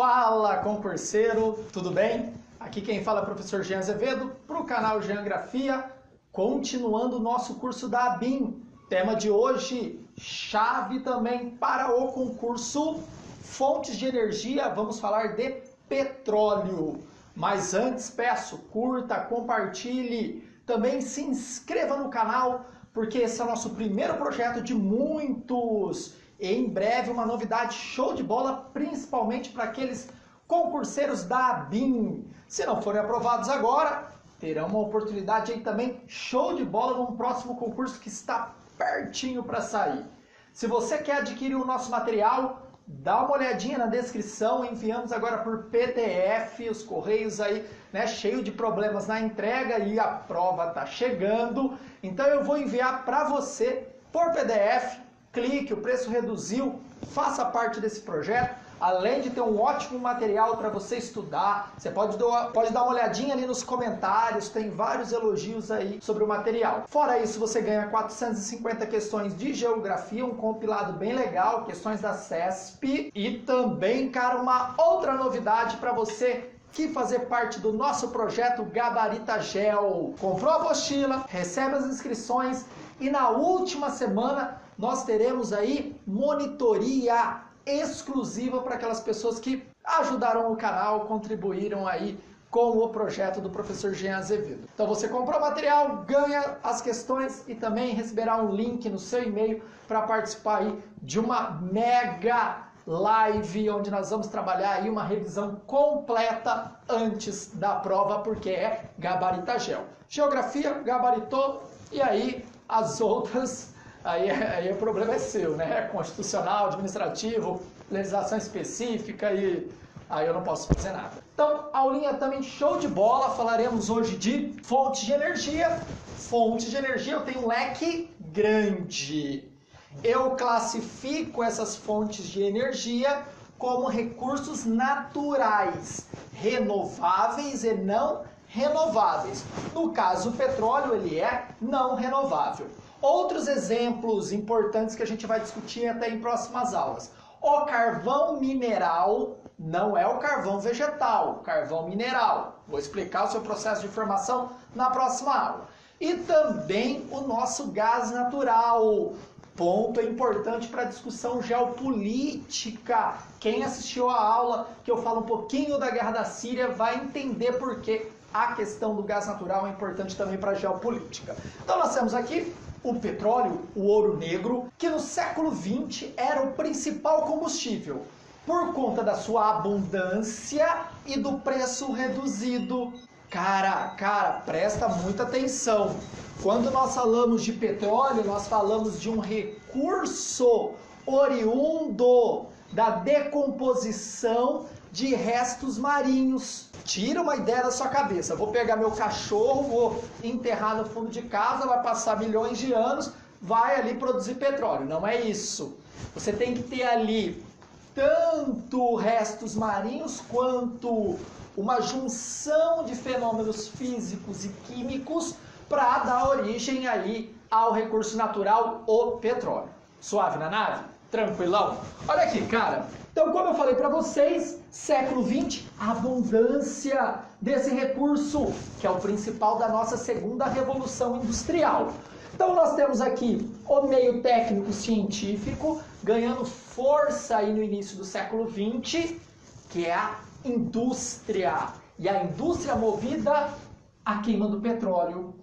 Fala, concurseiro, tudo bem? Aqui quem fala é o professor Jean Azevedo, para o canal Geografia, continuando o nosso curso da ABIN. Tema de hoje, chave também para o concurso Fontes de Energia, vamos falar de petróleo. Mas antes peço, curta, compartilhe, também se inscreva no canal, porque esse é o nosso primeiro projeto de muitos. E em breve uma novidade show de bola, principalmente para aqueles concurseiros da ABIN. Se não forem aprovados agora, terão uma oportunidade aí também show de bola num próximo concurso que está pertinho para sair. Se você quer adquirir o nosso material, dá uma olhadinha na descrição, enviamos agora por PDF, os correios aí, né, cheio de problemas na entrega e a prova tá chegando. Então eu vou enviar para você por PDF. Clique, o preço reduziu, faça parte desse projeto, além de ter um ótimo material para você estudar. Você pode dar uma olhadinha ali nos comentários, tem vários elogios aí sobre o material. Fora isso, você ganha 450 questões de geografia, um compilado bem legal, questões da CESP, e também, cara, uma outra novidade para você que fazer parte do nosso projeto Gabarita Gel. Comprou a apostila, recebe as inscrições e na última semana nós teremos aí monitoria exclusiva para aquelas pessoas que ajudaram o canal, contribuíram aí com o projeto do professor Jean Azevedo. Então você comprou o material, ganha as questões e também receberá um link no seu e-mail para participar aí de uma mega live, onde nós vamos trabalhar aí uma revisão completa antes da prova, porque é Gabarita Gel. Geografia, gabaritou, e aí as outras... Aí o problema é seu, né? Constitucional, administrativo, legislação específica e aí eu não posso fazer nada. Então, aulinha também show de bola, falaremos hoje de fontes de energia. Fontes de energia, eu tenho um leque grande. Eu classifico essas fontes de energia como recursos naturais, renováveis e não renováveis. No caso, o petróleo, ele é não renovável. Outros exemplos importantes que a gente vai discutir até em próximas aulas. O carvão mineral não é o carvão vegetal, carvão mineral. Vou explicar o seu processo de formação na próxima aula. E também o nosso gás natural. Ponto importante para a discussão geopolítica. Quem assistiu a aula que eu falo um pouquinho da guerra da Síria vai entender por que a questão do gás natural é importante também para a geopolítica. Então nós temos aqui o petróleo, o ouro negro, que no século XX era o principal combustível, por conta da sua abundância e do preço reduzido. Cara, presta muita atenção. Quando nós falamos de petróleo, nós falamos de um recurso oriundo da decomposição de restos marinhos. Tira uma ideia da sua cabeça. Vou pegar meu cachorro, vou enterrar no fundo de casa, vai passar milhões de anos, vai ali produzir petróleo. Não é isso. Você tem que ter ali tanto restos marinhos quanto uma junção de fenômenos físicos e químicos para dar origem aí ao recurso natural, o petróleo. Suave na nave? Tranquilão? Olha aqui, cara. Então, como eu falei para vocês, século XX, a abundância desse recurso, que é o principal da nossa segunda revolução industrial. Então, nós temos aqui o meio técnico científico ganhando força aí no início do século XX, que é a indústria. E a indústria movida à queima do petróleo.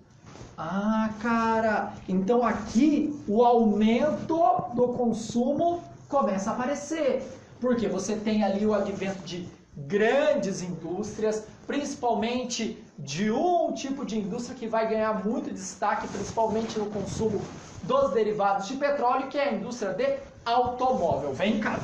Ah, cara, então aqui o aumento do consumo começa a aparecer. Porque você tem ali o advento de grandes indústrias, principalmente de um tipo de indústria que vai ganhar muito destaque, principalmente no consumo dos derivados de petróleo, que é a indústria de automóvel. Vem cá.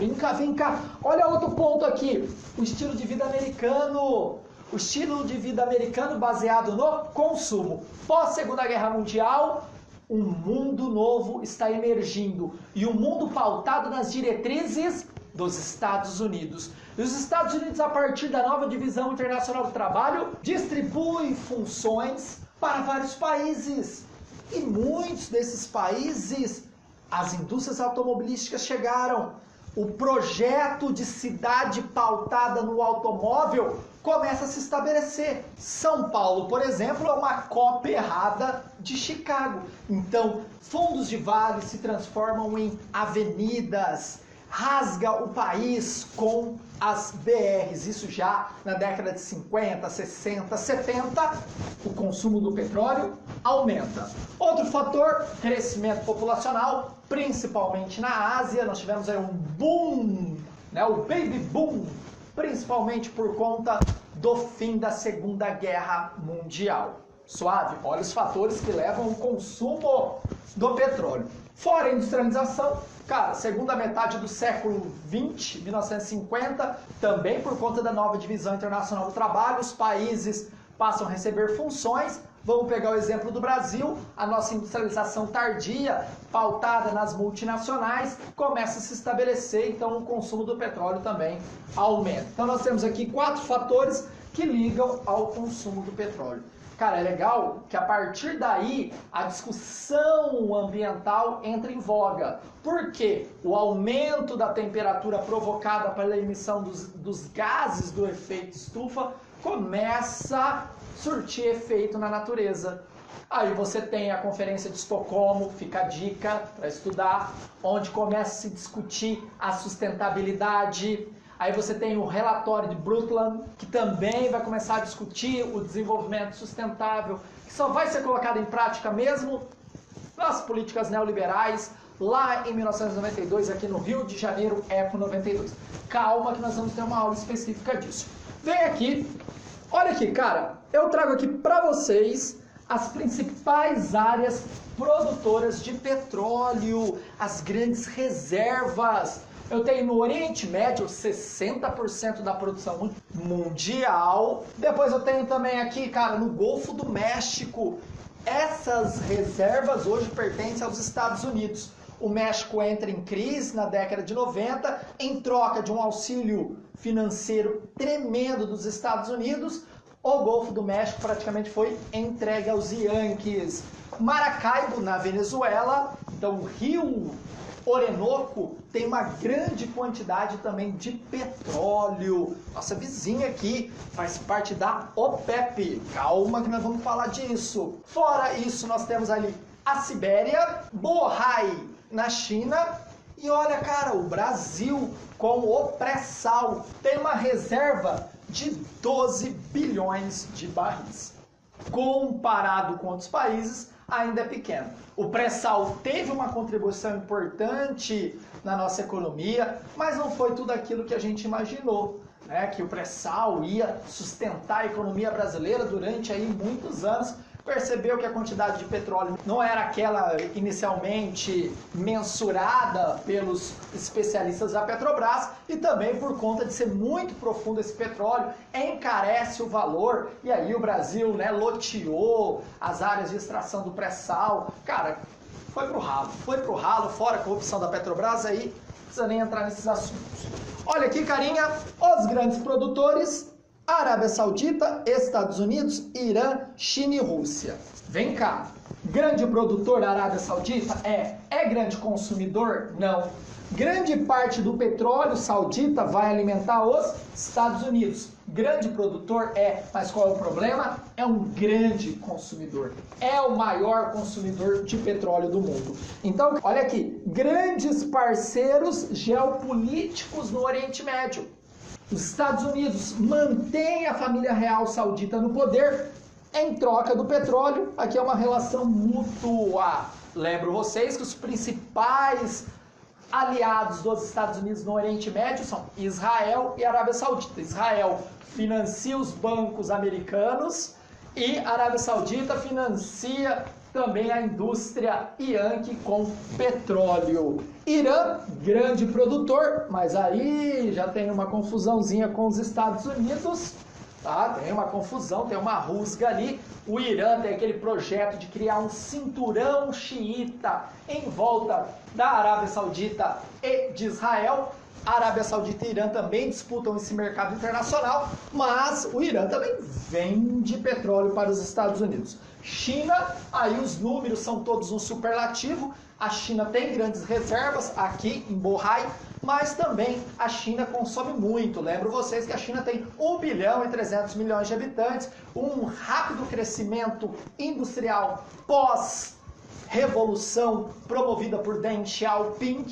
Olha outro ponto aqui, o estilo de vida americano. O estilo de vida americano baseado no consumo. Pós-Segunda Guerra Mundial, um mundo novo está emergindo. E um mundo pautado nas diretrizes dos Estados Unidos. E os Estados Unidos, a partir da nova divisão internacional do trabalho, distribui funções para vários países. E muitos desses países, as indústrias automobilísticas chegaram. o projeto de cidade pautada no automóvel começa a se estabelecer. São Paulo, por exemplo, é uma cópia errada de Chicago. Então, fundos de vale se transformam em avenidas, rasga o país com as BRs. Isso já na década de 50, 60, 70, o consumo do petróleo aumenta. Outro fator, crescimento populacional, principalmente na Ásia. Nós tivemos aí um boom, né, o baby boom, principalmente por conta do fim da Segunda Guerra Mundial. Suave? Olha os fatores que levam ao consumo do petróleo. Fora a industrialização, cara, segunda metade do século 20, 1950, também por conta da nova divisão internacional do trabalho, os países passam a receber funções. Vamos pegar o exemplo do Brasil, a nossa industrialização tardia, pautada nas multinacionais, começa a se estabelecer, então o consumo do petróleo também aumenta. Então nós temos aqui 4 fatores que ligam ao consumo do petróleo. Cara, é legal que a partir daí a discussão ambiental entra em voga. Por quê? O aumento da temperatura provocada pela emissão dos gases do efeito estufa começa a surtir efeito na natureza. Aí você tem a Conferência de Estocolmo, fica a dica para estudar, onde começa a se discutir a sustentabilidade. Aí você tem o relatório de Brundtland, que também vai começar a discutir o desenvolvimento sustentável, que só vai ser colocado em prática mesmo nas políticas neoliberais, lá em 1992, aqui no Rio de Janeiro, Eco 92. Calma que nós vamos ter uma aula específica disso. Vem aqui, olha aqui, cara, eu trago aqui para vocês as principais áreas produtoras de petróleo, as grandes reservas. Eu tenho no Oriente Médio 60% da produção mundial. Depois eu tenho também aqui, cara, no Golfo do México. Essas reservas hoje pertencem aos Estados Unidos. O México entra em crise na década de 90, em troca de um auxílio financeiro tremendo dos Estados Unidos. O Golfo do México praticamente foi entregue aos Yankees. Maracaibo, na Venezuela, então o Rio Orinoco tem uma grande quantidade também de petróleo. Nossa vizinha aqui faz parte da OPEP. Calma que nós vamos falar disso. Fora isso, nós temos ali a Sibéria, Bohai na China. E olha, cara, o Brasil com o pré-sal tem uma reserva de 12 bilhões de barris. Comparado com outros países, ainda é pequeno. O pré-sal teve uma contribuição importante na nossa economia, mas não foi tudo aquilo que a gente imaginou, né? Que o pré-sal ia sustentar a economia brasileira durante aí muitos anos. Percebeu que a quantidade de petróleo não era aquela inicialmente mensurada pelos especialistas da Petrobras, e também por conta de ser muito profundo esse petróleo, encarece o valor, e aí o Brasil, né, loteou as áreas de extração do pré-sal. Cara, foi pro ralo, fora a corrupção da Petrobras, aí não precisa nem entrar nesses assuntos. Olha aqui, carinha, os grandes produtores: Arábia Saudita, Estados Unidos, Irã, China e Rússia. Vem cá, grande produtor da Arábia Saudita? É grande consumidor? Não. Grande parte do petróleo saudita vai alimentar os Estados Unidos. Grande produtor? Mas qual é o problema? É um grande consumidor. É o maior consumidor de petróleo do mundo. Então, olha aqui, grandes parceiros geopolíticos no Oriente Médio. Os Estados Unidos mantêm a família real saudita no poder em troca do petróleo. Aqui é uma relação mútua. Lembro vocês que os principais aliados dos Estados Unidos no Oriente Médio são Israel e Arábia Saudita. Israel financia os bancos americanos e a Arábia Saudita financia também a indústria Yankee com petróleo. Irã, grande produtor, mas aí já tem uma confusãozinha com os Estados Unidos, tá? Tem uma confusão, tem uma rusga ali. O Irã tem aquele projeto de criar um cinturão xiita em volta da Arábia Saudita e de Israel. A Arábia Saudita e Irã também disputam esse mercado internacional, mas o Irã também vende petróleo para os Estados Unidos. China, aí os números são todos um superlativo. A China tem grandes reservas aqui em Bohai, mas também a China consome muito. Lembro vocês que a China tem 1 bilhão e 300 milhões de habitantes, um rápido crescimento industrial pós-revolução promovida por Deng Xiaoping.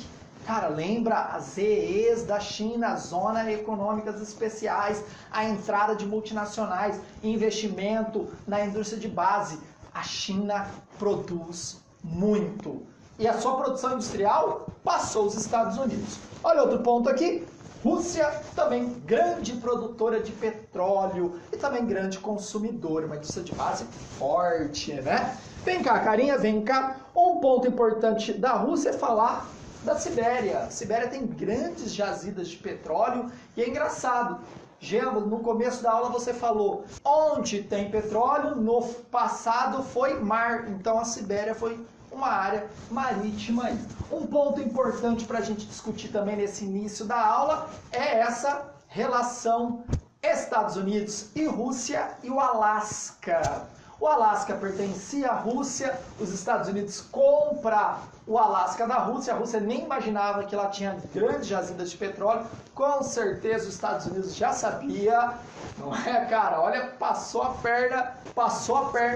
Cara, lembra as EEs da China, as zonas econômicas especiais, a entrada de multinacionais, investimento na indústria de base. A China produz muito. E a sua produção industrial passou os Estados Unidos. Olha outro ponto aqui. Rússia também grande produtora de petróleo e também grande consumidora, uma indústria de base forte, né? Vem cá, carinha, vem cá. Um ponto importante da Rússia é falar da Sibéria. A Sibéria tem grandes jazidas de petróleo e é engraçado. Gemma, no começo da aula você falou, onde tem petróleo, no passado foi mar, então a Sibéria foi uma área marítima aí. Um ponto importante para a gente discutir também nesse início da aula é essa relação Estados Unidos e Rússia e o Alasca. O Alasca pertencia à Rússia, os Estados Unidos compram o Alasca da Rússia, a Rússia nem imaginava que lá tinha grandes jazidas de petróleo, com certeza os Estados Unidos já sabia, não é, cara? Olha, passou a perna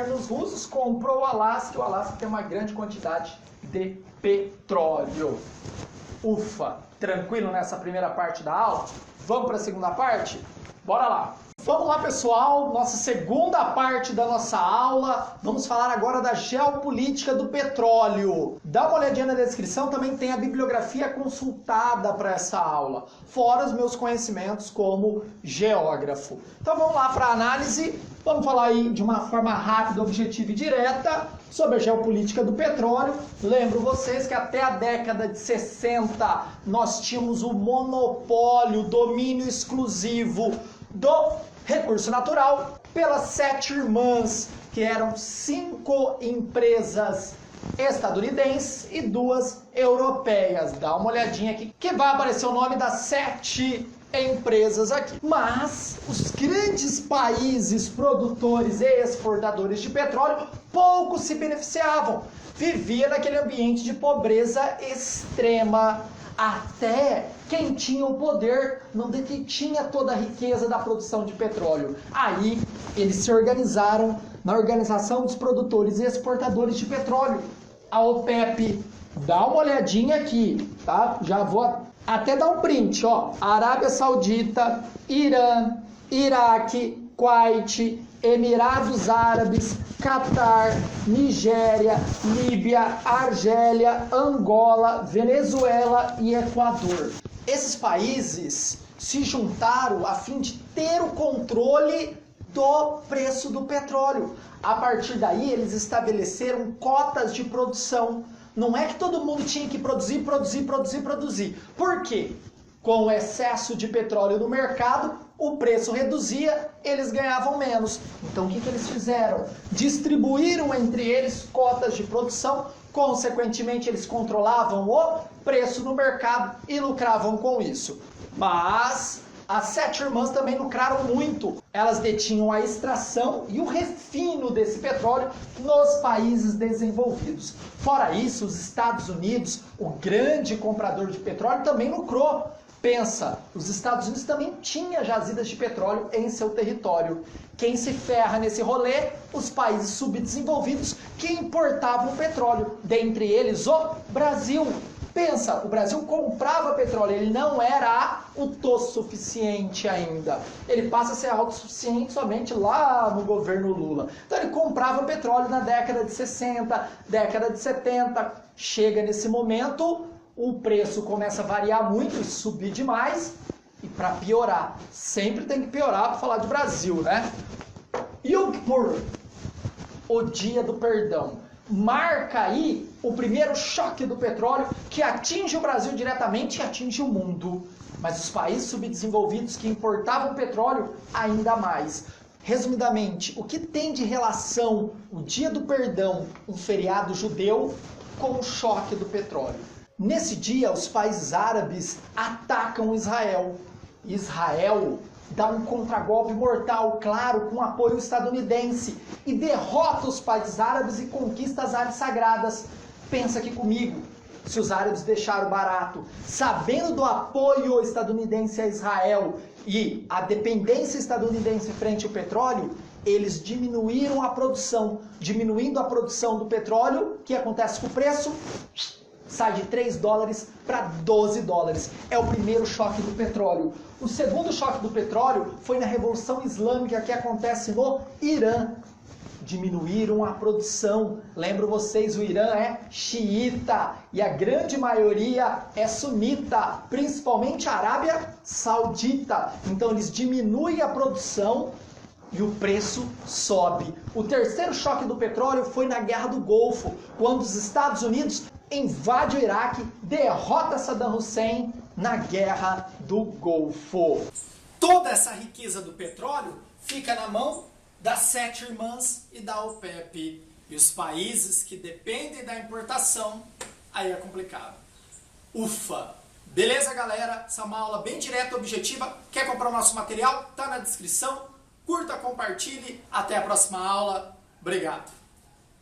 nos russos, comprou o Alasca, e o Alasca tem uma grande quantidade de petróleo. Ufa, tranquilo nessa primeira parte da aula? Vamos para a segunda parte? Bora lá! Vamos lá, pessoal, nossa segunda parte da nossa aula. Vamos falar agora da geopolítica do petróleo. Dá uma olhadinha na descrição, também tem a bibliografia consultada para essa aula, fora os meus conhecimentos como geógrafo. Então vamos lá para a análise. Vamos falar aí de uma forma rápida, objetiva e direta sobre a geopolítica do petróleo. Lembro vocês que até a década de 60 nós tínhamos o monopólio, domínio exclusivo do recurso natural pelas 7 irmãs, que eram 5 empresas estadunidenses e 2 europeias. Dá uma olhadinha aqui que vai aparecer o nome das 7 empresas aqui. Mas os grandes países produtores e exportadores de petróleo pouco se beneficiavam. Vivia naquele ambiente de pobreza extrema. Até quem tinha o poder não detinha toda a riqueza da produção de petróleo. Aí eles se organizaram na Organização dos Produtores e Exportadores de Petróleo, a OPEP. Dá uma olhadinha aqui, tá? Já vou até dar um print, ó. Arábia Saudita, Irã, Iraque, Kuwait, Emirados Árabes, Catar, Nigéria, Líbia, Argélia, Angola, Venezuela e Equador. Esses países se juntaram a fim de ter o controle do preço do petróleo. A partir daí, eles estabeleceram cotas de produção. Não é que todo mundo tinha que produzir. Por quê? Com o excesso de petróleo no mercado, o preço reduzia, eles ganhavam menos. Então o que eles fizeram? Distribuíram entre eles cotas de produção, consequentemente eles controlavam o preço no mercado e lucravam com isso. Mas as 7 irmãs também lucraram muito. Elas detinham a extração e o refino desse petróleo nos países desenvolvidos. Fora isso, os Estados Unidos, o grande comprador de petróleo, também lucrou. Pensa, os Estados Unidos também tinha jazidas de petróleo em seu território. Quem se ferra nesse rolê? Os países subdesenvolvidos que importavam petróleo, dentre eles o Brasil. Pensa, o Brasil comprava petróleo, ele não era autossuficiente ainda. Ele passa a ser autossuficiente somente lá no governo Lula. Então ele comprava petróleo na década de 60, década de 70. Chega nesse momento, o preço começa a variar muito e subir demais. E para piorar, sempre tem que piorar para falar de Brasil, né? Yom Kippur, o dia do perdão, marca aí o primeiro choque do petróleo que atinge o Brasil diretamente e atinge o mundo. Mas os países subdesenvolvidos que importavam petróleo ainda mais. Resumidamente, o que tem de relação o dia do perdão, um feriado judeu, com o choque do petróleo? Nesse dia, os países árabes atacam Israel. Israel dá um contragolpe mortal, claro, com apoio estadunidense, e derrota os países árabes e conquista as áreas sagradas. Pensa aqui comigo, se os árabes deixaram barato, sabendo do apoio estadunidense a Israel e a dependência estadunidense frente ao petróleo, eles diminuíram a produção. Diminuindo a produção do petróleo, o que acontece com o preço? Sai de 3 dólares para 12 dólares. É o primeiro choque do petróleo. O segundo choque do petróleo foi na Revolução Islâmica que acontece no Irã. Diminuíram a produção. Lembro vocês, o Irã é xiita e a grande maioria é sunita, principalmente a Arábia Saudita. Então eles diminuem a produção e o preço sobe. O terceiro choque do petróleo foi na Guerra do Golfo, quando os Estados Unidos invade o Iraque, derrota Saddam Hussein na Guerra do Golfo. Toda essa riqueza do petróleo fica na mão das 7 irmãs e da OPEP. E os países que dependem da importação, aí é complicado. Ufa! Beleza, galera? Essa é uma aula bem direta e objetiva. Quer comprar o nosso material? Tá na descrição. Curta, compartilhe. Até a próxima aula. Obrigado.